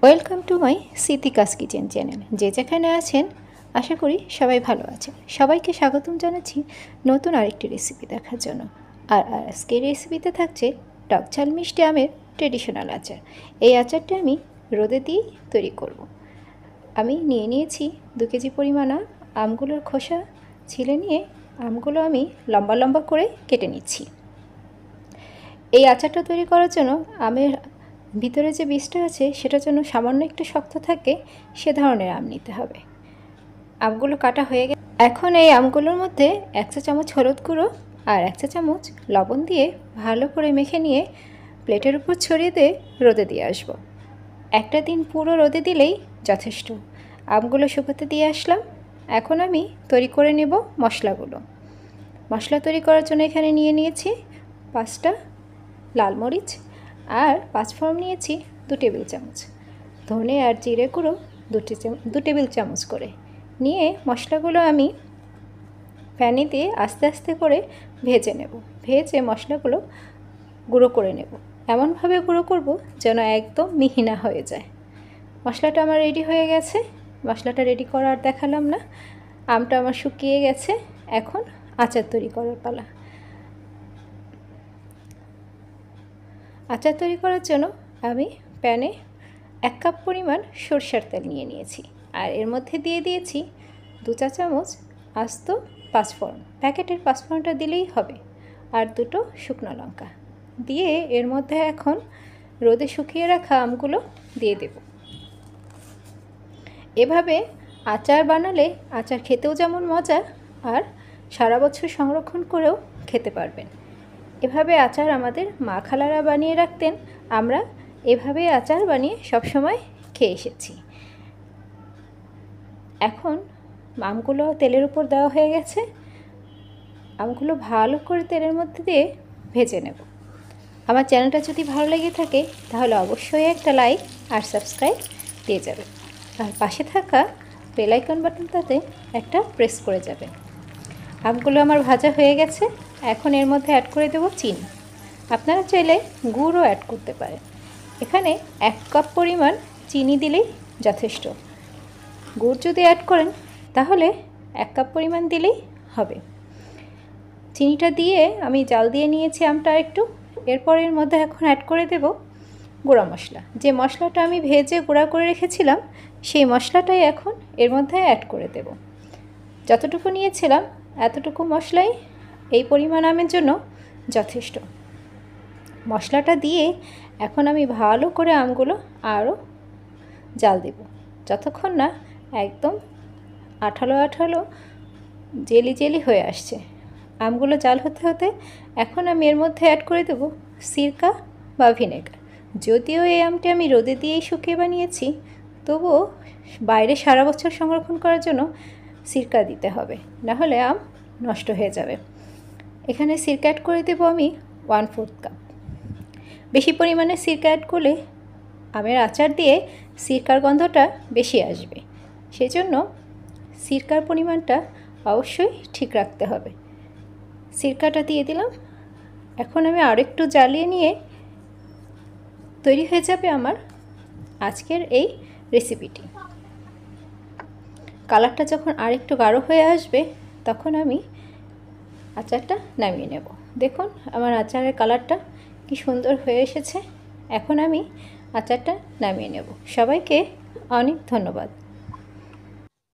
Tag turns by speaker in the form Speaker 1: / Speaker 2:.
Speaker 1: Welcome to my সিতিকাস kitchen channel. যে যেখানে আছেন আশা করি সবাই ভালো আছেন। সবাইকে স্বাগতম জানাচ্ছি নতুন আরেকটি রেসিপি দেখার জন্য। আর আজকের রেসিপিতে থাকছে টক ঝাল মিষ্টি আমের ট্রেডিশনাল আচার। এই আচারটি আমি রোদে দিয়েই তৈরি করব। আমি নিয়েছি 2 কেজি পরিমাণ আমগুলোর খোসা ছিলে নিয়ে আমগুলো আমি লম্বা লম্বা করে কেটে নিচ্ছি। এই আচারটা তৈরি করার জন্য আমের ভিতরে যে বীজটা আছে সেটার জন্য সামান্য একটু শক্ত থাকে সে ধরনের আম নিতে হবে। আমগুলো কাটা হয়ে গেছে। এখন এই আমগুলোর মধ্যে 1 চা চামচ হলুদ গুঁড়ো আর 1 চা চামচ লবণ দিয়ে ভালো করে মেখে নিয়ে প্লেটের উপর ছড়িয়ে দিয়ে রোদে দিয়ে আসবো। একটা দিন পুরো রোদে দিলেই যথেষ্ট। আমগুলো শুকোতে দিয়ে আসলাম। এখন আমি তৈরি করে নেব মশলাগুলো। মশলা তৈরি করার জন্য এখানে নিয়েছি 5টা লাল মরিচ আর 5 ফোড়ন নিয়েছি 2 টেবিল চামচ, ধনে আর জিরে গুঁড়ো 2 টেবিল চামচ করে নিয়ে মশলাগুলো আমি প্যানে দিয়ে আস্তে আস্তে করে ভেজে নেব। ভেজে মশলাগুলো গুঁড়ো করে নেব, এমনভাবে গুঁড়ো করব যেন একদম মিহি না হয়ে যায়। মশলাটা আমার রেডি হয়ে গেছে। মশলাটা রেডি করা আর দেখালাম না। আমটা আমার শুকিয়ে গেছে। এখন আচার তৈরি করার পালা। আচার তৈরি করার জন্য আমি প্যানে 1 কাপ পরিমাণ সরষের তেল নিয়েছি আর এর মধ্যে দিয়ে দিয়েছি 2 চা চামচ আস্ত 5 ফোড়ন। প্যাকেটের 5 ফোড়নটা দিলেই হবে, আর 2টো শুকনো লঙ্কা দিয়ে এর মধ্যে এখন রোদে শুকিয়ে রাখা আমগুলো দিয়ে দেব। এভাবে আচার বানালে আচার খেতেও যেমন মজা আর সারা বছর সংরক্ষণ করেও খেতে পারবেন। এভাবে আচার আমাদের মা খালারা বানিয়ে রাখতেন, আমরা এভাবে আচার বানিয়ে সবসময় খেয়ে এসেছি। এখন আমগুলো তেলের উপর দেওয়া হয়ে গেছে। আমগুলো ভালো করে তেলের মধ্যে দিয়ে ভেজে নেব। আমার চ্যানেলটা যদি ভালো লেগে থাকে তাহলে অবশ্যই একটা লাইক আর সাবস্ক্রাইব দিয়ে যাবেন, আর পাশে থাকা বেল আইকন বাটনটাতে একটা প্রেস করে যাবেন। আমগুলো আমার ভাজা হয়ে গেছে। এখন এর মধ্যে অ্যাড করে দেব চিনি। আপনারা চাইলে গুড়ও অ্যাড করতে পারেন। এখানে 1 কাপ পরিমাণ চিনি দিলেই যথেষ্ট। গুড় যদি অ্যাড করেন তাহলে 1 কাপ পরিমাণ দিলেই হবে। চিনিটা দিয়ে আমি জাল দিয়ে নিয়েছি আমটা একটু। এরপর এর মধ্যে এখন অ্যাড করে দেব গুঁড়া মশলা। যে মশলাটা আমি ভেজে গুঁড়া করে রেখেছিলাম সেই মশলাটাই এখন এর মধ্যে অ্যাড করে দেব। যতটুকু নিয়েছিলাম এতটুকু মশলাই এই পরিমাণ আমের জন্য যথেষ্ট। মশলাটা দিয়ে এখন আমি ভালো করে আমগুলো আরও জাল দেব, যতক্ষণ না একদম আঠালো আঠালো জেলি জেলি হয়ে আসছে। আমগুলো জাল হতে হতে এখন আমি এর মধ্যে অ্যাড করে দেব সিরকা বা ভিনেগার। যদিও এই আমটি আমি রোদে দিয়েই শুকিয়ে বানিয়েছি, তবুও বাইরে সারা বছর সংরক্ষণ করার জন্য সিরকা দিতে হবে, নাহলে আম নষ্ট হয়ে যাবে। এখানে সিরকা অ্যাড করে দেব আমি 1/4 কাপ। বেশি পরিমাণে সিরকা অ্যাড করলে আমের আচার দিয়ে সিরকার গন্ধটা বেশি আসবে, সেজন্য সিরকার পরিমাণটা অবশ্যই ঠিক রাখতে হবে। সিরকাটা দিয়ে দিলাম। এখন আমি আরেকটু জ্বালিয়ে নিয়ে তৈরি হয়ে যাবে আমার আজকের এই রেসিপিটি। কালারটা যখন আরেকটু গাঢ় হয়ে আসবে তখন আমি আচারটা নামিয়ে নেব। দেখুন আমার আচারের কালারটা কি সুন্দর হয়ে এসেছে। এখন আমি আচারটা নামিয়ে নেব। সবাইকে অনেক ধন্যবাদ।